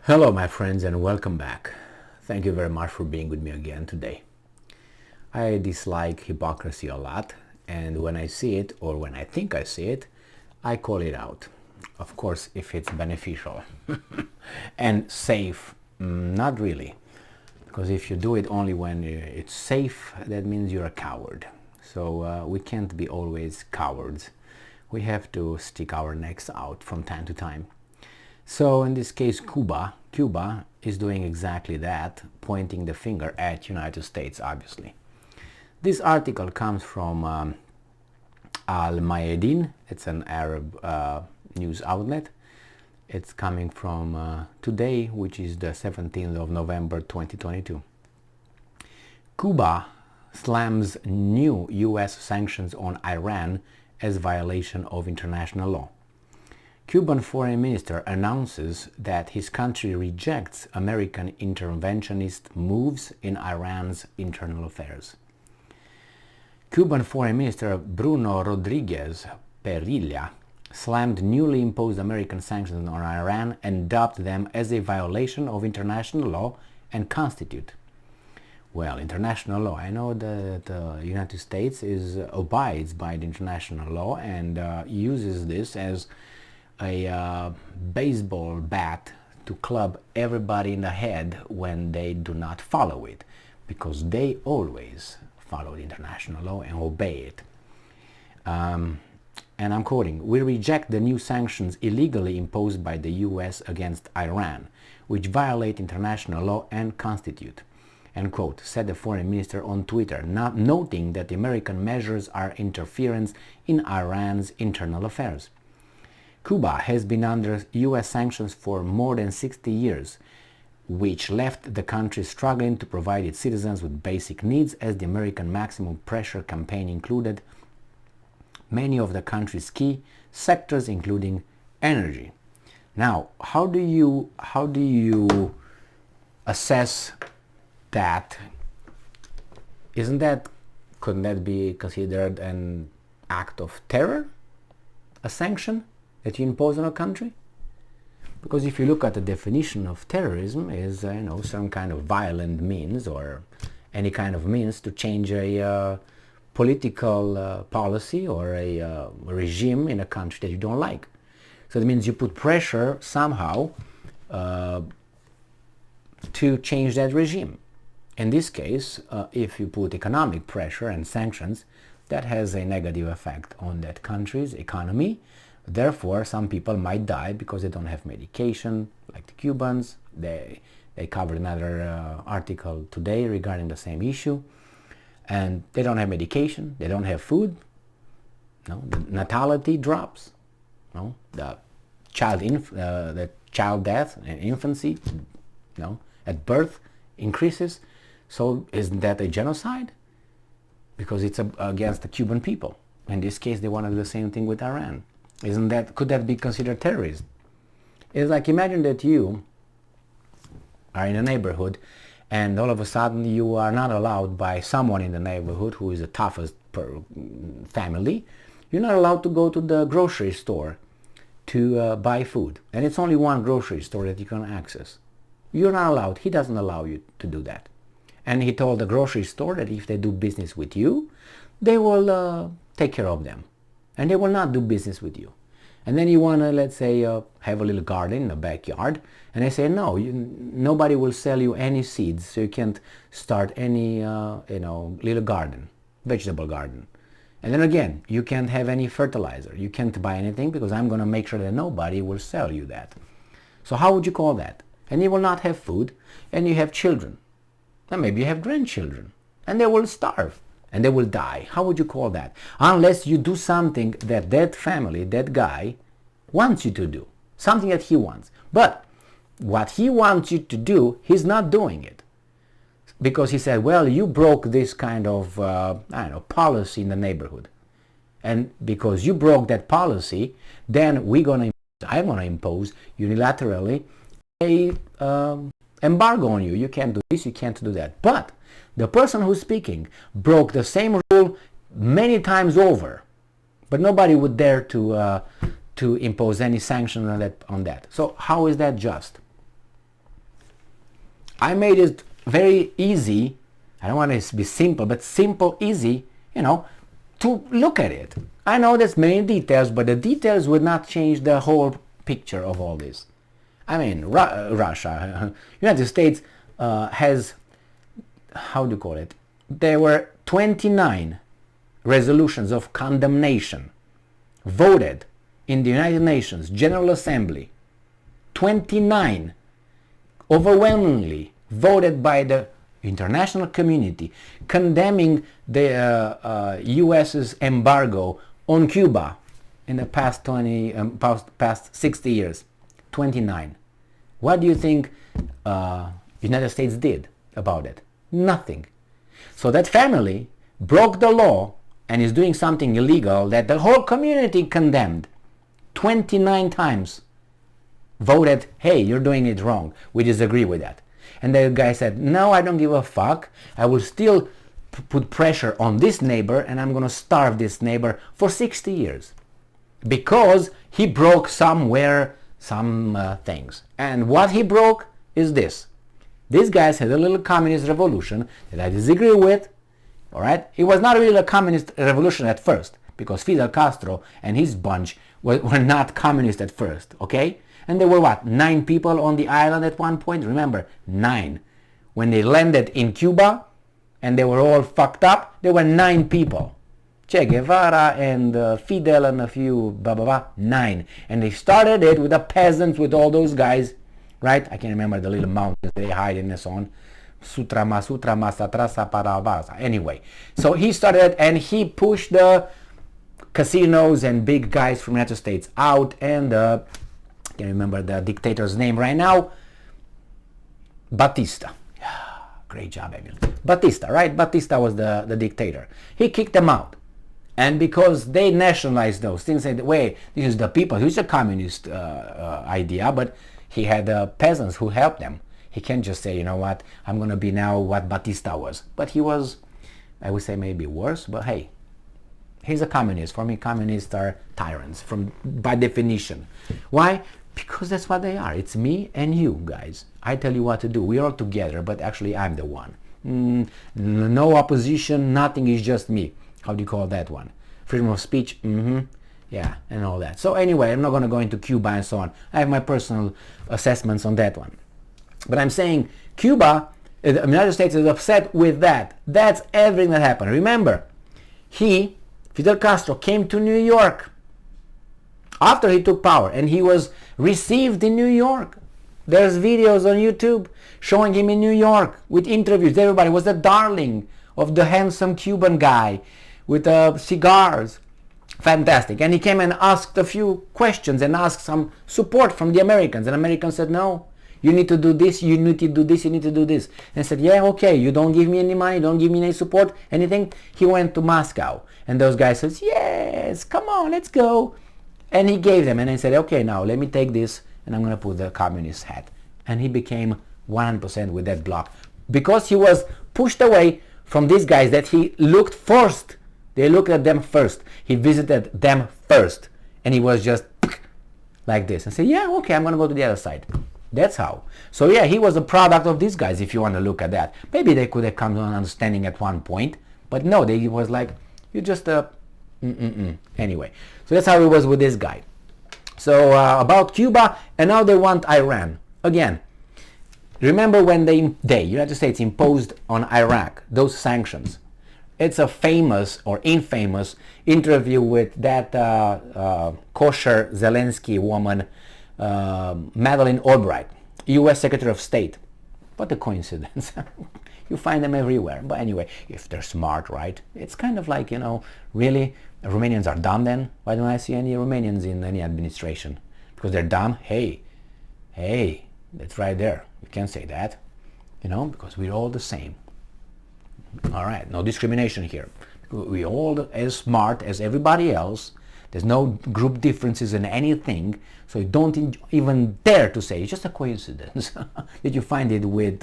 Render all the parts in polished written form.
Hello my friends and welcome back. Thank you very much for being with me again today. I dislike hypocrisy a lot, and when I see it or when I think I see it, I call it out. Of course, if it's beneficial and safe, not really. Because if you do it only when it's safe, that means you're a coward. So we can't be always cowards. We have to stick our necks out from time to time. So in this case, Cuba is doing exactly that, pointing the finger at United States, obviously. This article comes from Al Mayadeen. It's an Arab news outlet. It's coming from today, which is the 17th of November 2022. Cuba slams new US sanctions on Iran as violation of international law. Cuban Foreign Minister announces that his country rejects American interventionist moves in Iran's internal affairs. Cuban Foreign Minister Bruno Rodriguez Perilla slammed newly imposed American sanctions on Iran and dubbed them as a violation of international law and constitute. Well, international law. I know that the United States abides by the international law and uses this as a baseball bat to club everybody in the head when they do not follow it, because they always follow the international law and obey it. And I'm quoting, "We reject the new sanctions illegally imposed by the US against Iran, which violate international law and constitute," end quote, said the foreign minister on Twitter, not noting that the American measures are interference in Iran's internal affairs. Cuba has been under US sanctions for more than 60 years, which left the country struggling to provide its citizens with basic needs, as the American maximum pressure campaign included many of the country's key sectors, including energy. Now, how do you assess that? Couldn't that be considered an act of terror? A sanction that you impose on a country? Because if you look at the definition of terrorism is some kind of violent means or any kind of means to change a political policy or a regime in a country that you don't like. So that means you put pressure somehow to change that regime. In this case, if you put economic pressure and sanctions, that has a negative effect on that country's economy. Therefore, some people might die because they don't have medication, like the Cubans. They covered another article today regarding the same issue. And they don't have medication, they don't have food. No, the natality drops. No, the child death and infancy, at birth increases. So isn't that a genocide? Because it's against the Cuban people. In this case, they want to do the same thing with Iran. Could that be considered terrorism? It's like, imagine that you are in a neighborhood and all of a sudden you are not allowed by someone in the neighborhood who is the toughest family. You're not allowed to go to the grocery store to buy food. And it's only one grocery store that you can access. You're not allowed. He doesn't allow you to do that. And he told the grocery store that if they do business with you, they will take care of them. And they will not do business with you. And then you want to, let's say, have a little garden in the backyard, and they say, no, nobody will sell you any seeds, so you can't start any, little garden, vegetable garden. And then again, you can't have any fertilizer. You can't buy anything because I'm going to make sure that nobody will sell you that. So how would you call that? And you will not have food, and you have children. And maybe you have grandchildren, and they will starve. And they will die. How would you call that? Unless you do something that family, that guy, wants you to do. Something that he wants. But what he wants you to do, he's not doing it. Because he said, well, you broke this kind of, policy in the neighborhood. And because you broke that policy, then I'm going to impose unilaterally a embargo on you. You can't do this, you can't do that. But the person who's speaking broke the same rule many times over, but nobody would dare to impose any sanction on that. So how is that just? I made it very easy. I don't want it to be simple, but simple, easy, to look at it. I know there's many details, but the details would not change the whole picture of all this. I mean, Russia, United States has, how do you call it? There were 29 resolutions of condemnation voted in the United Nations General Assembly. 29 overwhelmingly voted by the international community condemning the US's embargo on Cuba in the past past 60 years. 29. What do you think United States did about it? Nothing. So that family broke the law and is doing something illegal that the whole community condemned 29 times. Voted, hey, you're doing it wrong. We disagree with that. And the guy said, no, I don't give a fuck. I will still put pressure on this neighbor and I'm going to starve this neighbor for 60 years. Because he broke some things. And what he broke is this. These guys had a little communist revolution that I disagree with. All right? It was not really a communist revolution at first, because Fidel Castro and his bunch were not communist at first. Okay? And there were what? 9 people on the island at one point? Remember, 9. When they landed in Cuba and they were all fucked up, there were 9 people. Che Guevara and Fidel and a few 9. And they started it with the peasants, with all those guys, right? I can't remember the little mountains they hide in and so on. Anyway, so he started and he pushed the casinos and big guys from the United States out, and I can't remember the dictator's name right now. Batista. Great job, Emil. Batista, right? Batista was the dictator. He kicked them out. And because they nationalized those things, said, wait, this is the people. It's a communist idea, but he had peasants who helped them. He can't just say, you know what, I'm going to be now what Batista was. But he was, I would say maybe worse, but hey, he's a communist. For me, communists are tyrants by definition. Why? Because that's what they are. It's me and you, guys. I tell you what to do. We're all together, but actually I'm the one. No opposition, nothing, is just me. How do you call that one? Freedom of speech? Yeah, and all that. So anyway, I'm not going to go into Cuba and so on. I have my personal assessments on that one. But I'm saying Cuba, the United States is upset with that. That's everything that happened. Remember, Fidel Castro, came to New York after he took power, and he was received in New York. There's videos on YouTube showing him in New York with interviews. Everybody was the darling of the handsome Cuban guy with cigars. Fantastic. And he came and asked a few questions and asked some support from the Americans. And Americans said, no, you need to do this, you need to do this, you need to do this. And said, yeah, okay, you don't give me any money, don't give me any support, anything. He went to Moscow. And those guys said, yes, come on, let's go. And he gave them. And they said, okay, now let me take this and I'm going to put the communist hat. And he became 100% with that bloc. Because he was pushed away from these guys that he looked first. They looked at them first. He visited them first. And he was just like this. And said, yeah, okay, I'm going to go to the other side. That's how. So yeah, he was a product of these guys, if you want to look at that. Maybe they could have come to an understanding at one point. But no, they was like, you just Anyway, so that's how it was with this guy. So about Cuba, and now they want Iran. Again, remember when the United States imposed on Iraq those sanctions? It's a famous or infamous interview with that kosher Zelensky woman, Madeleine Albright, U.S. Secretary of State. What a coincidence. You find them everywhere. But anyway, if they're smart, right? It's kind of like, really, Romanians are dumb then? Why don't I see any Romanians in any administration? Because they're dumb? Hey, that's right there. You can't say that, because we're all the same. All right, no discrimination here. We're all as smart as everybody else. There's no group differences in anything. So you don't even dare to say it's just a coincidence that you find it with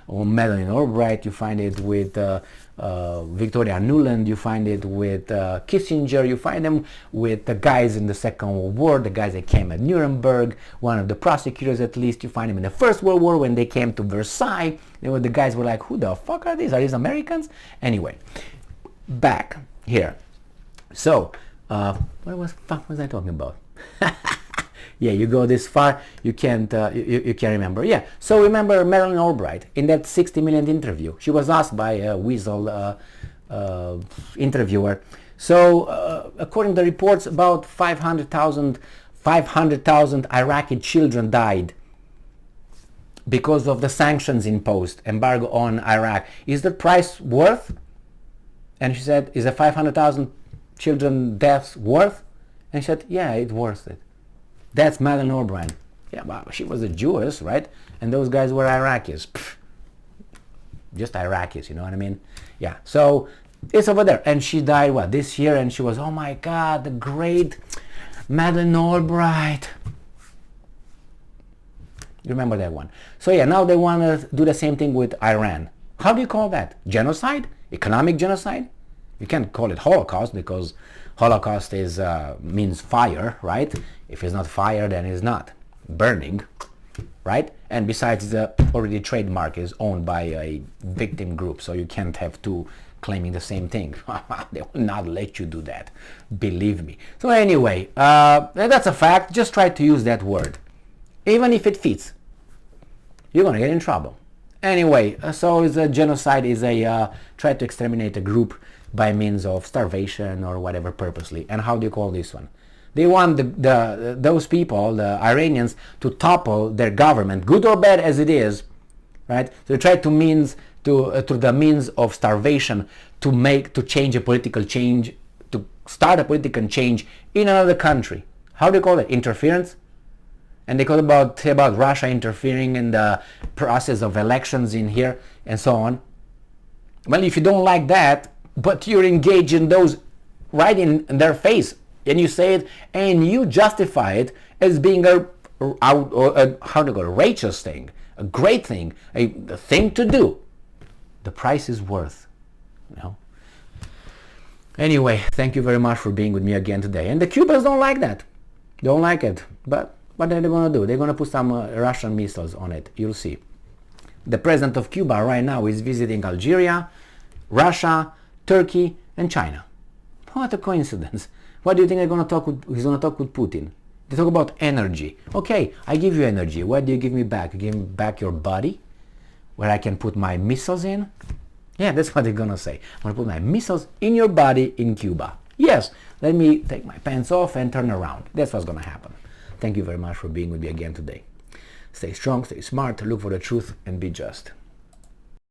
Madeleine Albright, you find it with Victoria Nuland, you find it with Kissinger, you find them with the guys in the Second World War, the guys that came at Nuremberg, one of the prosecutors at least, you find them in the First World War when they came to Versailles. The guys were like, who the fuck are these? Are these Americans? Anyway, back here. So, what fuck was I talking about? Yeah, you go this far, you can't you can't remember. Yeah, so remember Madeleine Albright in that 60 Minutes interview. She was asked by a weasel interviewer. So according to the reports, about 500,000 Iraqi children died because of the sanctions imposed, embargo on Iraq. Is the price worth? And she said, is the 500,000 children deaths worth? And she said, yeah, it's worth it. That's Madeleine Albright. Yeah, well, she was a Jewess, right? And those guys were Iraqis. Pfft. Just Iraqis, you know what I mean? Yeah, so it's over there. And she died, what, this year? And she was, oh my God, the great Madeleine Albright. You remember that one? So yeah, now they want to do the same thing with Iran. How do you call that? Genocide? Economic genocide? You can't call it Holocaust because Holocaust is means fire, right? If it's not fire, then it's not burning, right? And besides, the already trademark is owned by a victim group, so you can't have two claiming the same thing. They will not let you do that, believe me. So anyway, that's a fact. Just try to use that word, even if it fits. You're gonna get in trouble. Anyway, so it's a genocide is a try to exterminate a group by means of starvation or whatever purposely. And how do you call this one? They want those people, the Iranians, to topple their government, good or bad as it is, right? So they try to means to the means of starvation to change a political change, to start a political change in another country. How do you call it? Interference? And they call about Russia interfering in the process of elections in here and so on. Well, if you don't like that, but you're engaged in those right in their face, and you say it and you justify it as being a righteous thing, a great thing, a thing to do, the price is worth, you know. Anyway, thank you very much for being with me again today. And the Cubans don't like that. They don't like it. But what are they going to do? They're going to put some Russian missiles on it. You'll see. The president of Cuba right now is visiting Algeria, Russia, Turkey, and China. What a coincidence. What do you think they're going to talk with? He's going to talk with Putin. They talk about energy. Okay, I give you energy. What do you give me back? You give me back your body, where I can put my missiles in? Yeah, that's what they're going to say. I'm going to put my missiles in your body in Cuba. Yes, let me take my pants off and turn around. That's what's going to happen. Thank you very much for being with me again today. Stay strong, stay smart, look for the truth, and be just.